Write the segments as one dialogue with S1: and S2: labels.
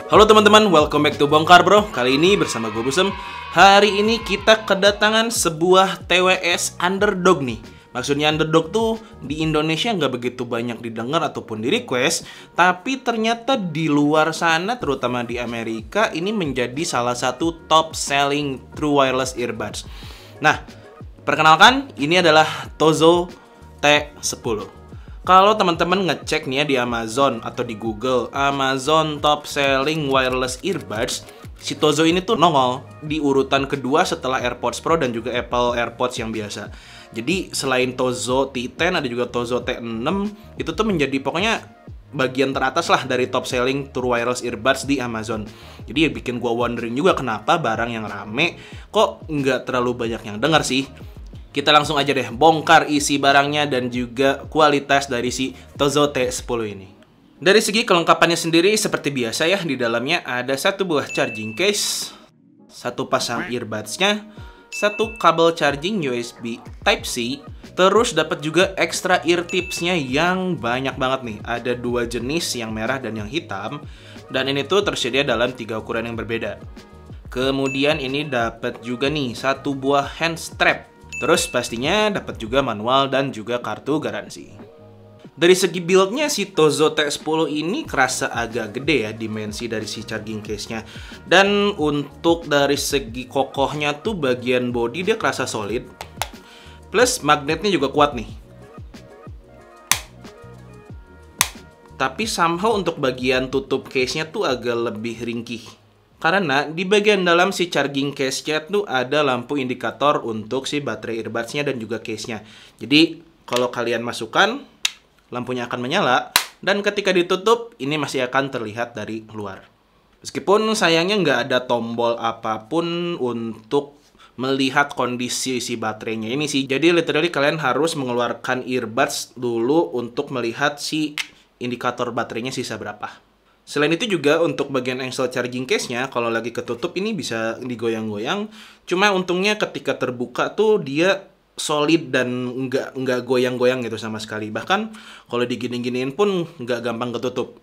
S1: Halo teman-teman, welcome back to Bongkar Bro. Kali ini bersama gue Busem. Hari ini kita kedatangan sebuah TWS underdog nih. Maksudnya underdog tuh di Indonesia nggak begitu banyak didengar ataupun di request, tapi ternyata di luar sana, terutama di Amerika, ini menjadi salah satu top selling true wireless earbuds. Nah, perkenalkan, ini adalah Tozo T10. Kalau teman-teman ngecek nih ya di Amazon atau di Google, Amazon top selling wireless earbuds, si Tozo ini tuh nongol di urutan kedua setelah AirPods Pro dan juga Apple AirPods yang biasa. Jadi selain Tozo T10 ada juga Tozo T6, itu tuh menjadi pokoknya bagian teratas lah dari top selling true wireless earbuds di Amazon. Jadi ya bikin gua wondering juga kenapa barang yang rame kok nggak terlalu banyak yang dengar sih. Kita langsung aja deh bongkar isi barangnya dan juga kualitas dari si Tozo T10 ini. Dari segi kelengkapannya sendiri seperti biasa ya, di dalamnya ada satu buah charging case, satu pasang earbudsnya, satu kabel charging USB Type-C, terus dapat juga extra ear tipsnya yang banyak banget nih. Ada dua jenis, yang merah dan yang hitam, dan ini tuh tersedia dalam 3 ukuran yang berbeda. Kemudian ini dapat juga nih satu buah hand strap. Terus pastinya dapat juga manual dan juga kartu garansi. Dari segi build-nya si Tozo T10 ini kerasa agak gede ya dimensi dari si charging case-nya. Dan untuk dari segi kokohnya tuh bagian body dia kerasa solid. Plus magnetnya juga kuat nih. Tapi somehow untuk bagian tutup case-nya tuh agak lebih ringkih. Karena di bagian dalam si charging case-nya tuh ada lampu indikator untuk si baterai earbuds-nya dan juga case-nya. Jadi kalau kalian masukkan, lampunya akan menyala, dan ketika ditutup, ini masih akan terlihat dari luar. Meskipun sayangnya nggak ada tombol apapun untuk melihat kondisi si baterainya ini sih. Jadi literally kalian harus mengeluarkan earbuds dulu untuk melihat si indikator baterainya sisa berapa. Selain itu juga untuk bagian engsel charging case-nya, kalau lagi ketutup ini bisa digoyang-goyang. Cuma untungnya ketika terbuka tuh dia solid dan nggak goyang-goyang gitu sama sekali. Bahkan kalau digini-giniin pun nggak gampang ketutup.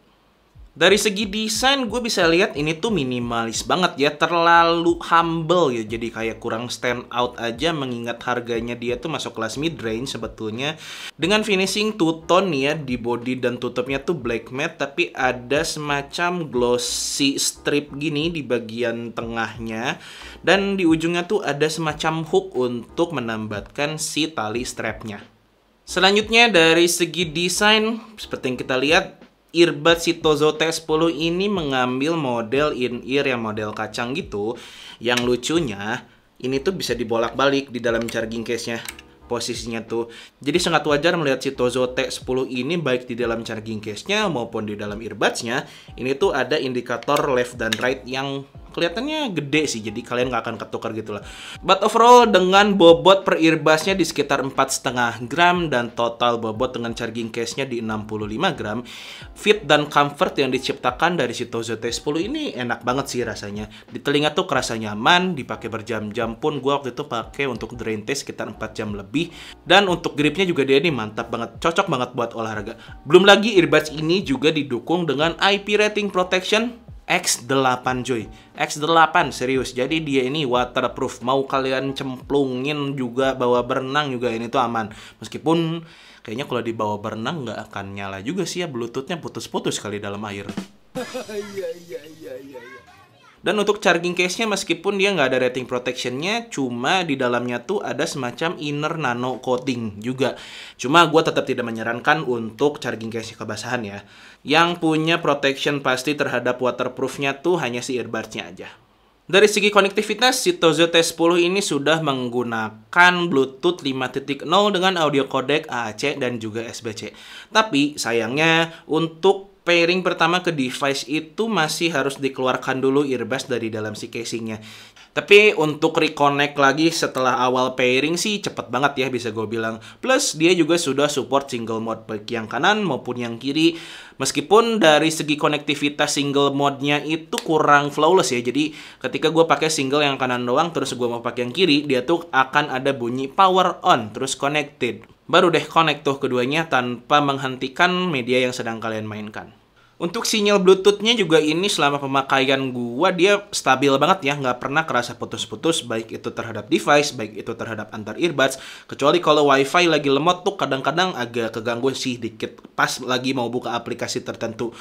S1: Dari segi desain gue bisa lihat ini tuh minimalis banget ya, terlalu humble ya, jadi kayak kurang stand out aja mengingat harganya dia tuh masuk kelas mid range sebetulnya. Dengan finishing two tone nih ya, di body dan tutupnya tuh black matte tapi ada semacam glossy strip gini di bagian tengahnya, dan di ujungnya tuh ada semacam hook untuk menambatkan si tali strapnya. Selanjutnya dari segi desain seperti yang kita lihat, earbud si Tozo T10 ini mengambil model in-ear yang model kacang gitu. Yang lucunya, ini tuh bisa dibolak-balik di dalam charging case-nya. Posisinya tuh. Jadi sangat wajar melihat si Tozo T10 ini baik di dalam charging case-nya maupun di dalam earbuds-nya. Ini tuh ada indikator left dan right yang kelihatannya gede sih, jadi kalian nggak akan ketukar gitu lah. But overall dengan bobot per earbuds-nya di sekitar 4,5 gram dan total bobot dengan charging case-nya di 65 gram, fit dan comfort yang diciptakan dari si Tozo T10 ini enak banget sih rasanya. Di telinga tuh kerasa nyaman, dipakai berjam-jam pun gue waktu itu pakai untuk drain test sekitar 4 jam lebih. Dan untuk gripnya juga dia ini mantap banget, cocok banget buat olahraga. Belum lagi earbuds ini juga didukung dengan IP rating protection X8 cuy. X8 serius. Jadi dia ini waterproof. Mau kalian cemplungin juga, bawa berenang juga ini tuh aman. Meskipun kayaknya kalau dibawa berenang nggak akan nyala juga sih ya, Bluetooth-nya putus-putus kali dalam air. Dan untuk charging case-nya meskipun dia nggak ada rating protection-nya, cuma di dalamnya tuh ada semacam inner nano coating juga. Cuma gue tetap tidak menyarankan untuk charging case kebasahan ya. Yang punya protection pasti terhadap waterproof-nya tuh hanya si earbuds-nya aja. Dari segi konektivitas, si Tozo T10 ini sudah menggunakan Bluetooth 5.0 dengan audio codec AAC dan juga SBC. Tapi sayangnya untuk pairing pertama ke device itu masih harus dikeluarkan dulu earbuds dari dalam si casingnya. Tapi untuk reconnect lagi setelah awal pairing sih cepet banget ya bisa gue bilang. Plus dia juga sudah support single mode baik yang kanan maupun yang kiri. Meskipun dari segi konektivitas single mode-nya itu kurang flawless ya. Jadi ketika gue pakai single yang kanan doang terus gue mau pakai yang kiri, dia tuh akan ada bunyi power on terus connected. Baru deh connect tuh keduanya tanpa menghentikan media yang sedang kalian mainkan. Untuk sinyal Bluetooth-nya juga ini selama pemakaian gua dia stabil banget ya, nggak pernah kerasa putus-putus baik itu terhadap device, baik itu terhadap antar earbuds. Kecuali kalau WiFi lagi lemot tuh kadang-kadang agak keganggu sih dikit pas lagi mau buka aplikasi tertentu.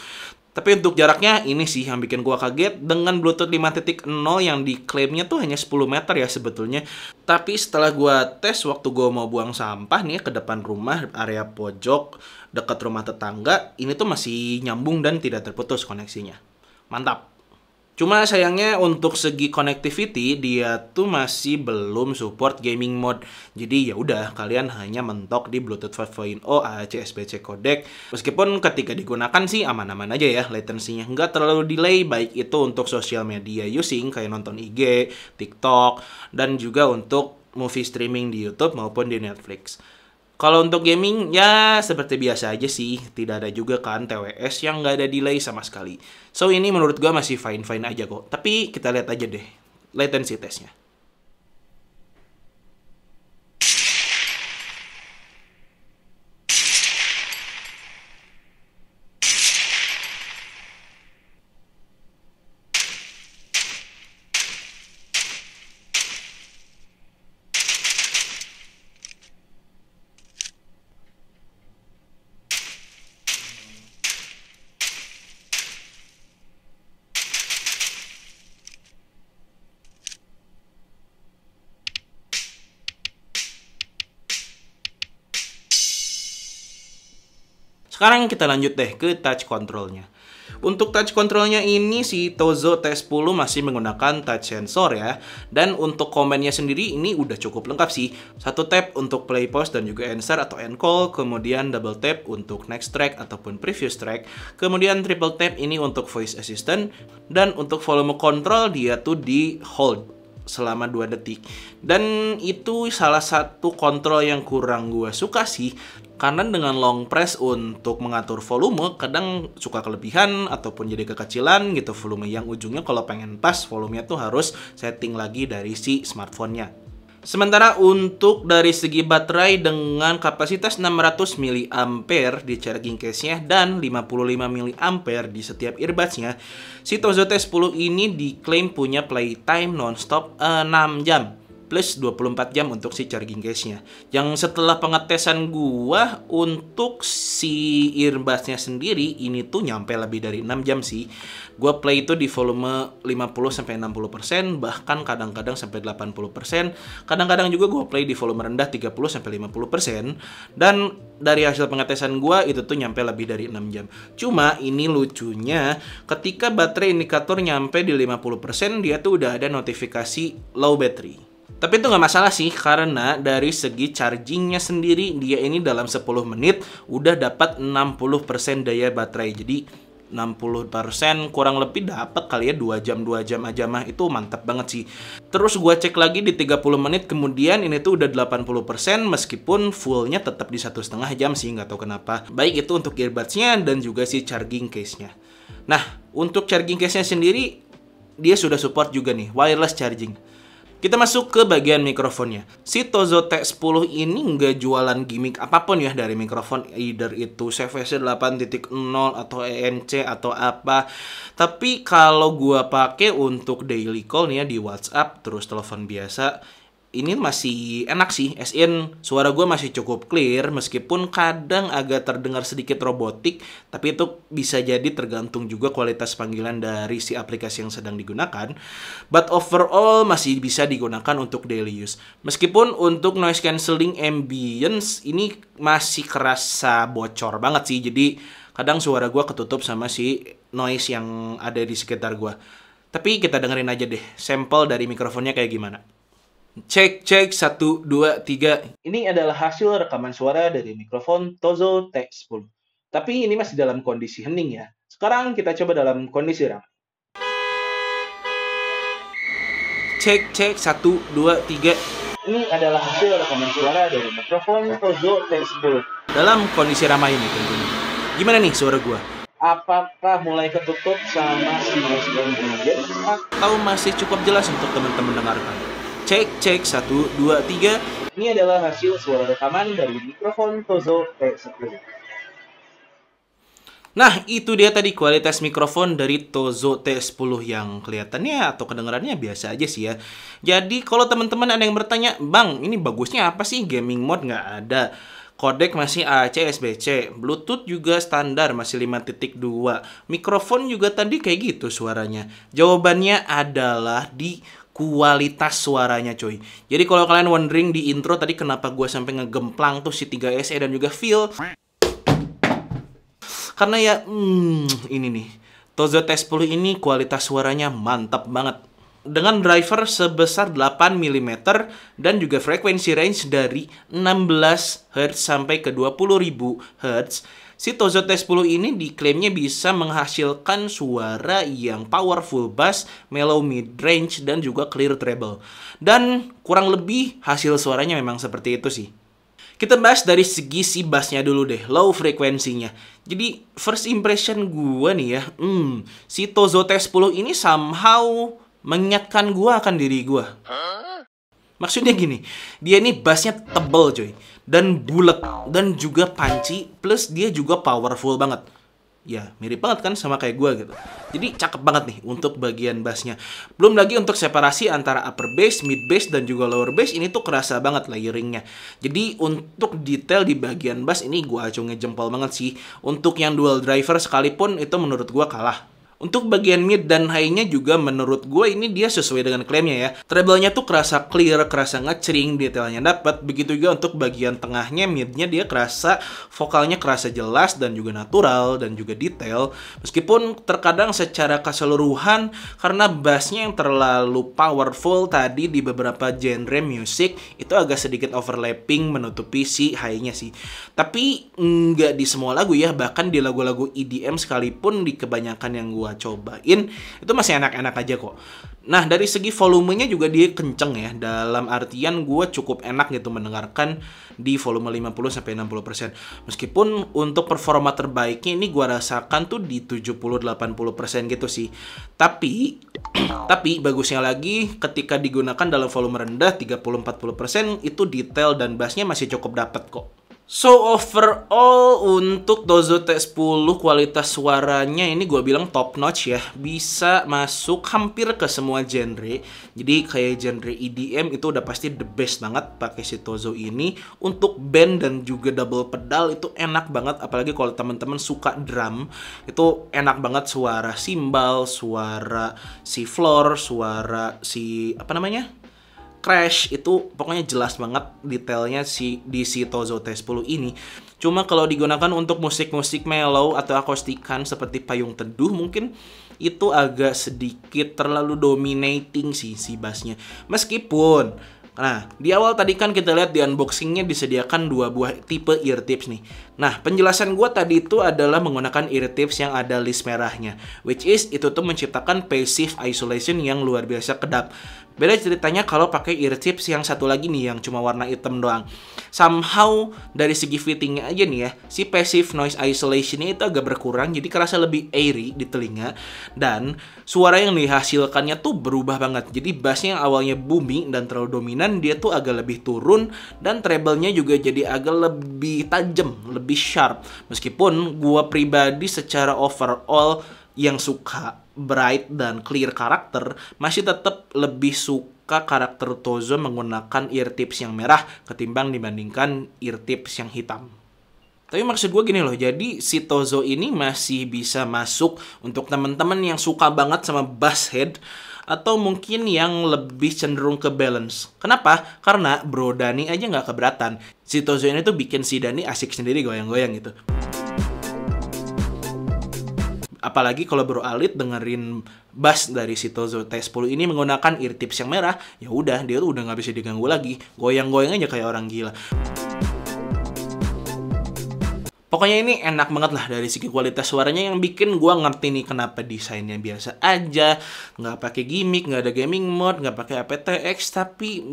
S1: Tapi untuk jaraknya ini sih yang bikin gua kaget dengan Bluetooth 5.0 yang diklaimnya tuh hanya 10 meter ya sebetulnya. Tapi setelah gua tes waktu gua mau buang sampah nih ke depan rumah area pojok dekat rumah tetangga, ini tuh masih nyambung dan tidak terputus koneksinya. Mantap. Cuma sayangnya untuk segi connectivity dia tuh masih belum support gaming mode. Jadi ya udah kalian hanya mentok di Bluetooth 5.0 AAC/SBC codec. Meskipun ketika digunakan sih aman-aman aja ya latensinya. Nggak terlalu delay baik itu untuk social media using kayak nonton IG, TikTok, dan juga untuk movie streaming di YouTube maupun di Netflix. Kalau untuk gaming, ya seperti biasa aja sih. Tidak ada juga kan TWS yang nggak ada delay sama sekali. So, ini menurut gua masih fine-fine aja kok. Tapi kita lihat aja deh latency testnya. Sekarang kita lanjut deh ke touch controlnya. Untuk touch controlnya ini si Tozo T10 masih menggunakan touch sensor ya. Dan untuk komennya sendiri ini udah cukup lengkap sih. Satu tap untuk play pause dan juga answer atau end call. Kemudian double tap untuk next track ataupun previous track. Kemudian triple tap ini untuk voice assistant. Dan untuk volume control dia tuh di hold selama 2 detik. Dan itu salah satu kontrol yang kurang gua suka sih. Karena dengan long press untuk mengatur volume kadang suka kelebihan ataupun jadi kekecilan gitu volume yang ujungnya kalau pengen pas volumenya tuh harus setting lagi dari si smartphone-nya. Sementara untuk dari segi baterai dengan kapasitas 600 mAh di charging case-nya dan 55 mAh di setiap earbuds-nya, si Tozo T10 ini diklaim punya playtime nonstop 6 jam. Plus 24 jam untuk si charging case-nya. Yang setelah pengetesan gua untuk si earbuds-nya sendiri ini tuh nyampe lebih dari 6 jam sih. Gua play itu di volume 50-60%, bahkan kadang-kadang sampai 80%. Kadang-kadang juga gua play di volume rendah 30-50%. Dan dari hasil pengetesan gua itu tuh nyampe lebih dari 6 jam. Cuma ini lucunya ketika baterai indikator nyampe di 50%, dia tuh udah ada notifikasi low battery. Tapi itu nggak masalah sih, karena dari segi chargingnya sendiri, dia ini dalam 10 menit udah dapat 60% daya baterai. Jadi 60% kurang lebih dapat kali ya 2 jam aja mah, itu mantap banget sih. Terus gua cek lagi di 30 menit kemudian ini tuh udah 80% meskipun fullnya tetap di 1,5 jam sih, nggak tahu kenapa. Baik itu untuk earbuds-nya dan juga si charging case-nya. Nah, untuk charging case-nya sendiri dia sudah support juga nih wireless charging. Kita masuk ke bagian mikrofonnya. Si Tozo T10 ini nggak jualan gimmick apapun ya dari mikrofon, either itu CVC 8.0 atau ENC atau apa. Tapi kalau gua pakai untuk daily call nih ya di WhatsApp terus telepon biasa, ini masih enak sih, as in suara gue masih cukup clear meskipun kadang agak terdengar sedikit robotik, tapi itu bisa jadi tergantung juga kualitas panggilan dari si aplikasi yang sedang digunakan. But overall masih bisa digunakan untuk daily use. Meskipun untuk noise cancelling ambience ini masih kerasa bocor banget sih, jadi kadang suara gue ketutup sama si noise yang ada di sekitar gue. Tapi kita dengerin aja deh sampel dari mikrofonnya kayak gimana. Cek, 1, 2, 3. Ini adalah hasil rekaman suara dari mikrofon Tozo T10. Tapi ini masih dalam kondisi hening ya. Sekarang kita coba dalam kondisi ramai. Cek, 1, 2, 3. Ini adalah hasil rekaman suara dari mikrofon Tozo T10. Dalam kondisi ramai ini tentunya. Gimana nih suara gua? Apakah mulai ketutup sama si noise cancelling atau masih cukup jelas untuk teman-teman dengarkan? Cek, 1, 2, 3. Ini adalah hasil suara rekaman dari mikrofon Tozo T10. Nah, itu dia tadi kualitas mikrofon dari Tozo T10 yang kelihatannya atau kedengarannya biasa aja sih ya. Jadi, kalau teman-teman ada yang bertanya, Bang, ini bagusnya apa sih? Gaming mode nggak ada. Kodek masih AC SBC, Bluetooth juga standar masih 5.2. Mikrofon juga tadi kayak gitu suaranya. Jawabannya adalah di kualitas suaranya coy. Jadi kalau kalian wondering di intro tadi kenapa gue sampai ngegemplang tuh si 3SE dan juga feel, karena ya, ini nih. Tozo T10 ini kualitas suaranya mantap banget. Dengan driver sebesar 8 mm dan juga frekuensi range dari 16 Hz sampai ke 20.000 Hz, si Tozo T10 ini diklaimnya bisa menghasilkan suara yang powerful bass, mellow mid range, dan juga clear treble. Dan kurang lebih hasil suaranya memang seperti itu sih. Kita bahas dari segi si bassnya dulu deh, low frekuensinya. Jadi first impression gue nih ya, si Tozo T10 ini somehow mengingatkan gue akan diri gue. Maksudnya gini, dia ini bassnya tebel coy, dan bulat, dan juga punchy, plus dia juga powerful banget. Ya, mirip banget kan sama kayak gue gitu. Jadi cakep banget nih untuk bagian bassnya. Belum lagi untuk separasi antara upper bass, mid bass, dan juga lower bass, ini tuh kerasa banget layeringnya. Jadi untuk detail di bagian bass ini gue acungin jempol banget sih. Untuk yang dual driver sekalipun itu menurut gue kalah. Untuk bagian mid dan high-nya juga menurut gue ini dia sesuai dengan klaimnya ya. Treble-nya tuh kerasa clear, kerasa ngecering, detailnya dapat. Begitu juga untuk bagian tengahnya, mid-nya dia kerasa, vokalnya kerasa jelas dan juga natural dan juga detail. Meskipun terkadang secara keseluruhan karena bass-nya yang terlalu powerful tadi di beberapa genre musik itu agak sedikit overlapping menutupi si high-nya sih. Tapi nggak di semua lagu ya, bahkan di lagu-lagu EDM sekalipun di kebanyakan yang gue cobain itu masih enak-enak aja kok. Nah, dari segi volumenya juga dia kenceng ya, dalam artian gue cukup enak gitu mendengarkan di volume 50-60%. Meskipun untuk performa terbaiknya ini gue rasakan tuh di 70-80% gitu sih. Tapi bagusnya lagi ketika digunakan dalam volume rendah 30-40% itu detail dan bassnya masih cukup dapet kok. So overall untuk Tozo T10 kualitas suaranya ini gue bilang top notch ya. Bisa masuk hampir ke semua genre. Jadi kayak genre EDM itu udah pasti the best banget pakai si Tozo ini. Untuk band dan juga double pedal itu enak banget. Apalagi kalau teman-teman suka drum, itu enak banget suara cymbal, suara si floor, suara si crash, itu pokoknya jelas banget detailnya di si Tozo T10 ini. Cuma kalau digunakan untuk musik-musik mellow atau akustikan seperti Payung Teduh mungkin itu agak sedikit terlalu dominating sih si bassnya. Meskipun nah, di awal tadi kan kita lihat di unboxingnya disediakan 2 buah tipe ear tips nih. Nah, penjelasan gue tadi itu adalah menggunakan ear tips yang ada list merahnya. Which is, itu tuh menciptakan passive isolation yang luar biasa kedap. Beda ceritanya kalau pakai ear tips yang satu lagi nih, yang cuma warna hitam doang. Somehow, dari segi fittingnya aja nih ya, si passive noise isolation-nya itu agak berkurang, jadi kerasa lebih airy di telinga. Dan suara yang dihasilkannya tuh berubah banget. Jadi bassnya yang awalnya booming dan terlalu dominan, dia tuh agak lebih turun. Dan treble-nya juga jadi agak lebih tajam, lebih sharp. Meskipun gua pribadi secara overall yang suka bright dan clear karakter, masih tetap lebih suka karakter Tozo menggunakan ear tips yang merah ketimbang dibandingkan ear tips yang hitam. Tapi maksud gue gini loh, jadi si Tozo ini masih bisa masuk untuk teman-teman yang suka banget sama bass head atau mungkin yang lebih cenderung ke balance. Kenapa? Karena Bro Dani aja nggak keberatan. Si Tozo ini tuh bikin si Dani asik sendiri goyang-goyang gitu. Apalagi kalau Bro Alit dengerin bass dari si Tozo T10 ini menggunakan ear tips yang merah, ya udah dia tuh udah nggak bisa diganggu lagi, goyang-goyang aja kayak orang gila. Pokoknya ini enak banget lah dari segi kualitas suaranya, yang bikin gua ngerti nih kenapa desainnya biasa aja, nggak pakai gimmick, nggak ada gaming mode, nggak pakai aptX, tapi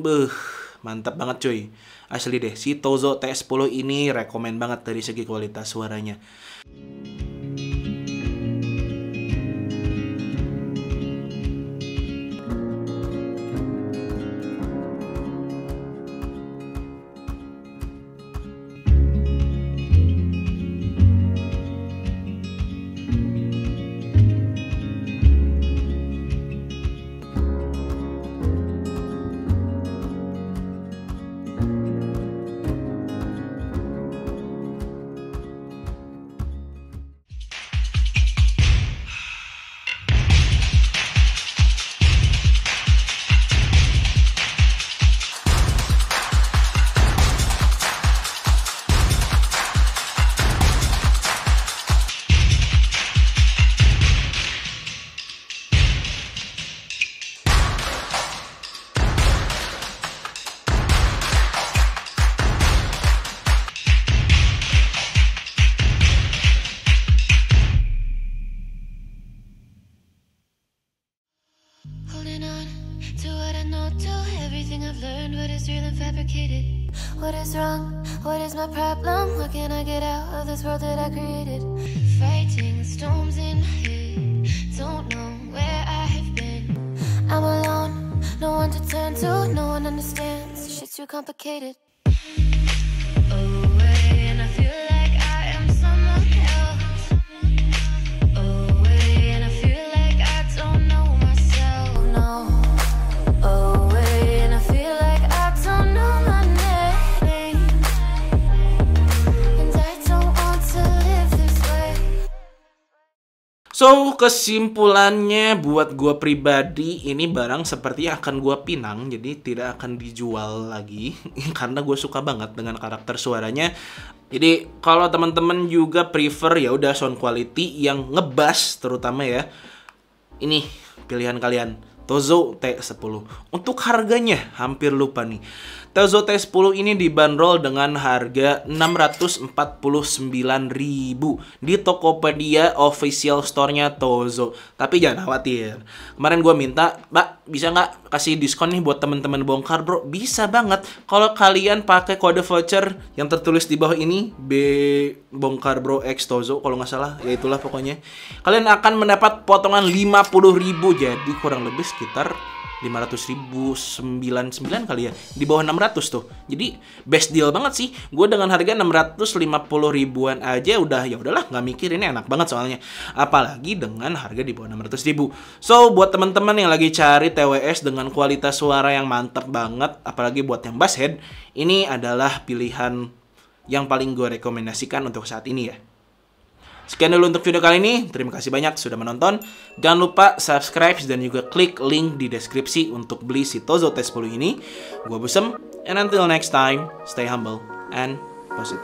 S1: mantap banget cuy. Asli deh, si Tozo T10 ini rekomen banget dari segi kualitas suaranya.
S2: complicated. What is wrong? What is my problem? How can I get out of this world that I created? Fighting the storms in my head. Don't know where I have been. I'm alone, no one to turn to, no one understands. Shit's too complicated. Away, and I feel like I am someone else. Away, and I feel like I don't know myself. No. Away, and I feel like I don't know my name. And I don't want to live this way.
S1: So, kesimpulannya buat gue pribadi, ini barang sepertinya akan gue pinang, jadi tidak akan dijual lagi karena gue suka banget dengan karakter suaranya. Jadi, kalau teman-teman juga prefer ya udah sound quality yang ngebass terutama ya. Ini pilihan kalian, Tozo T10. Untuk harganya hampir lupa nih. Tozo T10 ini dibanderol dengan harga 649.000 di Tokopedia official store-nya Tozo. Tapi jangan khawatir. Kemarin gue minta, Mbak, bisa nggak kasih diskon nih buat teman-teman bongkar, bro? Bisa banget. Kalau kalian pakai kode voucher yang tertulis di bawah ini, B bongkar bro X Tozo, kalau nggak salah, ya itulah pokoknya. Kalian akan mendapat potongan 50.000, jadi kurang lebih sekitar 500.099 kali ya, di bawah 600 tuh. Jadi best deal banget sih. Gue dengan harga 650.000-an aja udah, ya udahlah, nggak mikir, ini enak banget soalnya. Apalagi dengan harga di bawah 600.000. So buat teman-teman yang lagi cari TWS dengan kualitas suara yang mantap banget, apalagi buat yang bass head, ini adalah pilihan yang paling gue rekomendasikan untuk saat ini ya. Sekian dulu untuk video kali ini. Terima kasih banyak sudah menonton. Jangan lupa subscribe dan juga klik link di deskripsi untuk beli si Tozo T10 ini. Gua Busem, and until next time, stay humble and positive.